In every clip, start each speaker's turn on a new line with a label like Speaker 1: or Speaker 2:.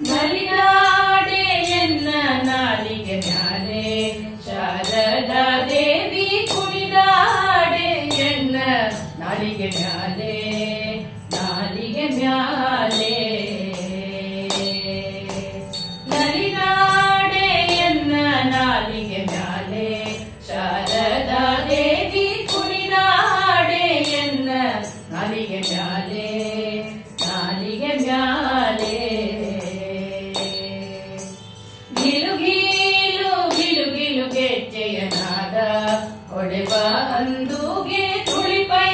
Speaker 1: ನಲಿದಾಡೆ ಎನ್ನ ನಾಲಿಗೆ ಮ್ಯಾಲೆ ಶಾರದಾ ದೇವಿ ಕುಣಿದಾಡೆ ಎನ್ನ ನಾಲಿಗೆ ಮ್ಯಾಲೆ ನಾಲಿಗೆ ಮ್ಯಾಲೆ ನಲಿದಾಡೆ ಎನ್ನ ನಾಲಿಗೆ ಮ್ಯಾಲೆ ಶಾರದಾ ದೇವಿ ಕುಣಿದಾಡೆ ಎನ್ನ ನಾಲಿಗೆ ಮ್ಯಾಲೆ ನಾಲಿಗೆ ಮ್ಯಾಲೆ ಗಿಲುಗಿಲು ಗಿಲುಗಿಲು ಗೆಜ್ಜೆಯನಾದ ಹೊಡೆವ ಅಂದುಗೆ ತುಳಿಪೈ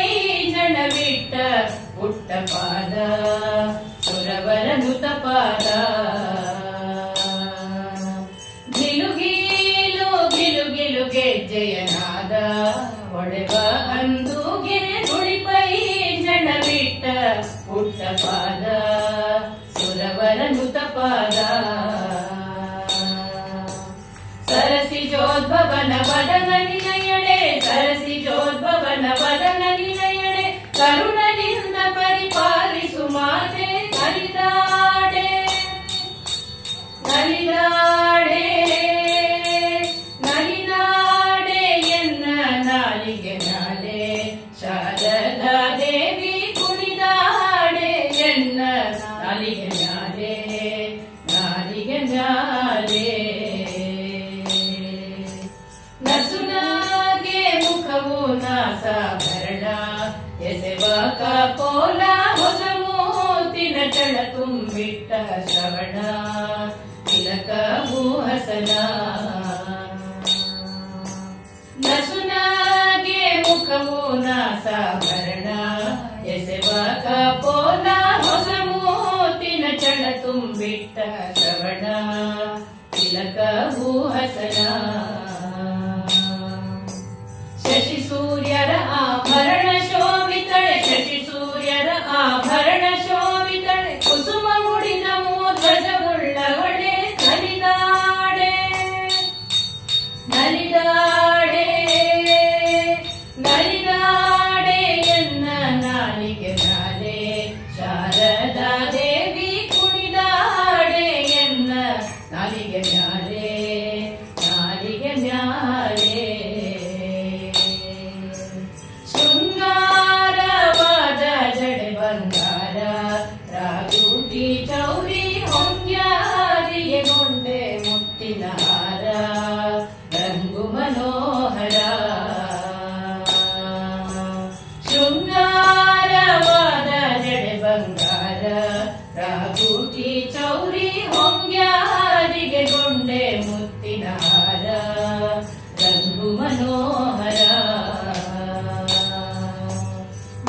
Speaker 1: ಜನ ಬಿಟ್ಟ ಪುಟ್ಟ ಪಾದ ಸುರವರ ನುತ ಪಾದ ಗಿಲುಗಿಲು ಗಿಲುಗಿಲು ಗೆಜ್ಜೆಯನಾದ ಹೊಡೆವ ಅಂದುಗೆ ತುಳಿಪೈ ಜನ ಬಿಟ್ಟ ಪುಟ್ಟ ಪಾದ ಸುರವರ ನುತ ಪಾದ ಸರಸಿಜೋದ್ಭವನ ವದನ ನಿನಯಡೆ ಸರಸಿಜೋದ್ಭವನ ವದನ ನಿನಯಡೆ ಕರುಣನಿಂದ ಪರಿಪಾಲಿಸು ಮಾತೆ ನಲಿದಾಡೆ ನಲಿದಾಡೆ ನಲಿದಾಡೆ ಎನ್ನ ನಾಲಿಗೆ ಮ್ಯಾಲೆ ಶಾರದಾ ದೇವಿ ಕುಣಿದಾಡೆ ಎನ್ನ ನಾಲಿಗೆ ಮ್ಯಾಲೆ ನಾಲಿಗೆ ಮ್ಯಾಲೆ ನಸುನಾಗೆ ಮುಖವು ನಾಸಾಭರಣ ಎಸೆವ ಕಪೋಲ ಹೊಸ ಮೂತಿನ ಚಳ ತುಂಬಿಟ್ಟ ಶ್ರವಣ ತಿಲಕವು ಹಸನ ನಸುನಾಗೆ ಮುಖವು ನಾಸಾಭರಣ ಎಸೆವ ಕಪೋಲ ಹೊಸ ಮೂತಿನ ಚಳ ತುಂಬಿಟ್ಟ ಶ್ರವಣ ತಿಲಕವು ಹಸನ ಶಶಿ ಸೂರ್ಯರ ಆಭರಣ ಶೋಭಿತಳೆ ಶಶಿ ಸೂರ್ಯರ ಆಭರಣ ಶೋಭಿತಳೆ ಕುಸುಮ ಮುಡಿದ ಮೂರ್ಧ್ವಜವುಳ್ಳವಳೆ ನಲಿದಾಡೆ ನಲಿದಾಡೆ ನಲಿದಾಡೆ ಎನ್ನ ನಾಲಿಗೆ ಮ್ಯಾಲೆ ಶಾರದಾ ದೇವಿ ಕುಣಿದಾಡೆ ಎನ್ನ ನಾಲಿಗೆ ಮ್ಯಾಲೆ ನಾಲಿಗೆ ಮ್ಯಾಲೆ ಶೃಂಗಾರವಾದ ಜಡೆ ಬಂಗಾರ ರಾಜೂಟಿ ಚೌರಿ ಹೊಂಗ್ಯಾರಿಗೆ ಗೊಂಡೆ ಮುತ್ತಿನ ಹಾರ ರಂಗು ಮನೋಹರ ಶೃಂಗಾರವಾದ ಜಡೆ ಬಂಗಾರ ರಾಜೂಟಿ ಚೌರಿ ಹೊಂಗ್ಯಾರಿಗೆ ಗೊಂಡೆ ಮುತ್ತಿನ ಹಾರ ರಂಗು ಮನೋಹರ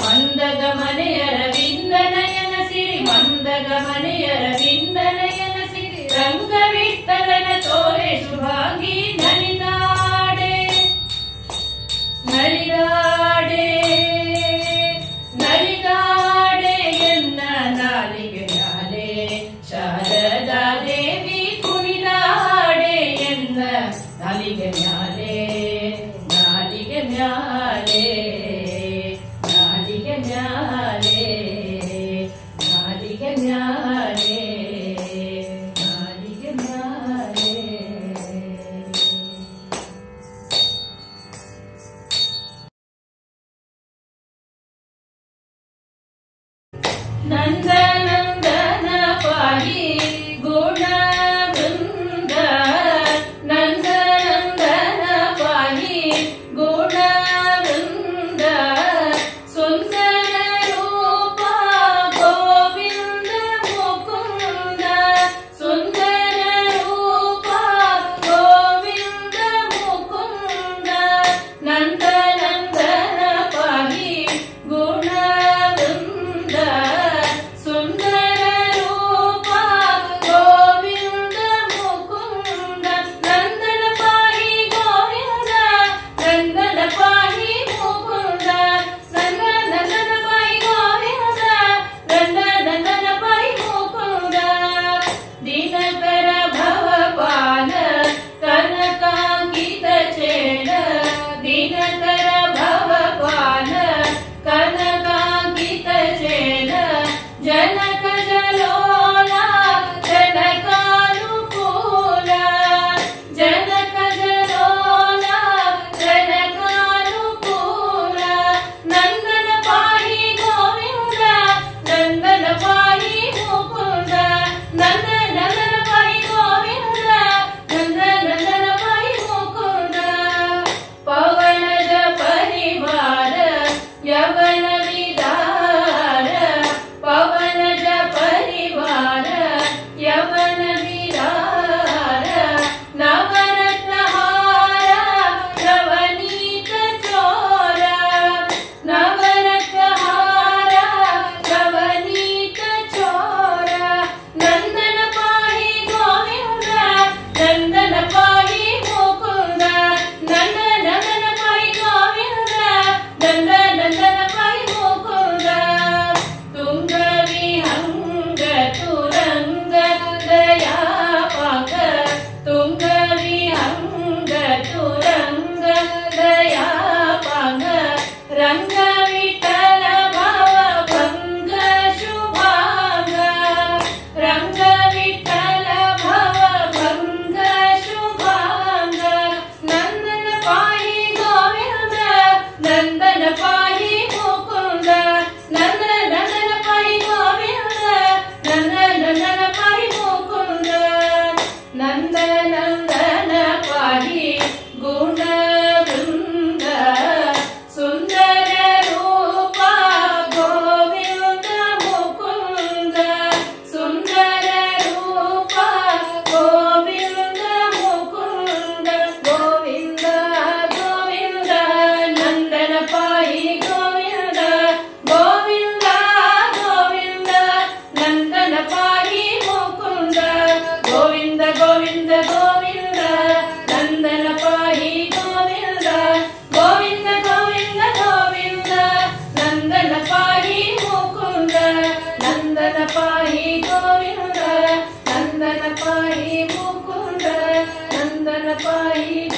Speaker 1: ಮಂದಗಮನೆಯರ ವಿಂದನಯನ ಸಿರಿ ಮಂದಗಮನೆಯರ ವಿಂದನಯನ ಸಿರಿ ರಂಗವಿಠಲನ ತೋರೆ ಶುಭಾಂಗಿ ನಲಿದಾಡೆ ನಲಿದಾಡೆ ನಲಿದಾಡೆ ಎನ್ನ ನಾಲಿಗೆ ಮ್ಯಾಲೆ ಶಾರದಾ ದೇವಿ ಕುಣಿದಾಡೆ ಎನ್ನ ನಾಲಿಗೆ ಮ್ಯಾಲೆ ನಾಲಿಗೆ ಮ್ಯಾಲೆ ನಾಲಿಗೆ ಮ್ಯಾಲೆ ನಾಲಿಗೆ ಮ್ಯಾಲೆ ನಾಲಿಗೆ ಮ್ಯಾಲೆ ನಂದ ನಂದನ ಪಾಹಿ ಗುಣ ವೃಂದ ನಂದ ನಂದನ ಪಾಹಿ ಗುಣ ವೃಂದ ಸುಂದರ ರೂಪ ಗೋವಿಂದ ಮುಕುಂದ ಸುಂದರ ರೂಪ ಗೋವಿಂದ ಮುಕುಂದ ನಂದ ನಂದನ ಪಾಹಿ ಗುಣ ವೃಂದ पाहि मुकुंद नंदन पाहि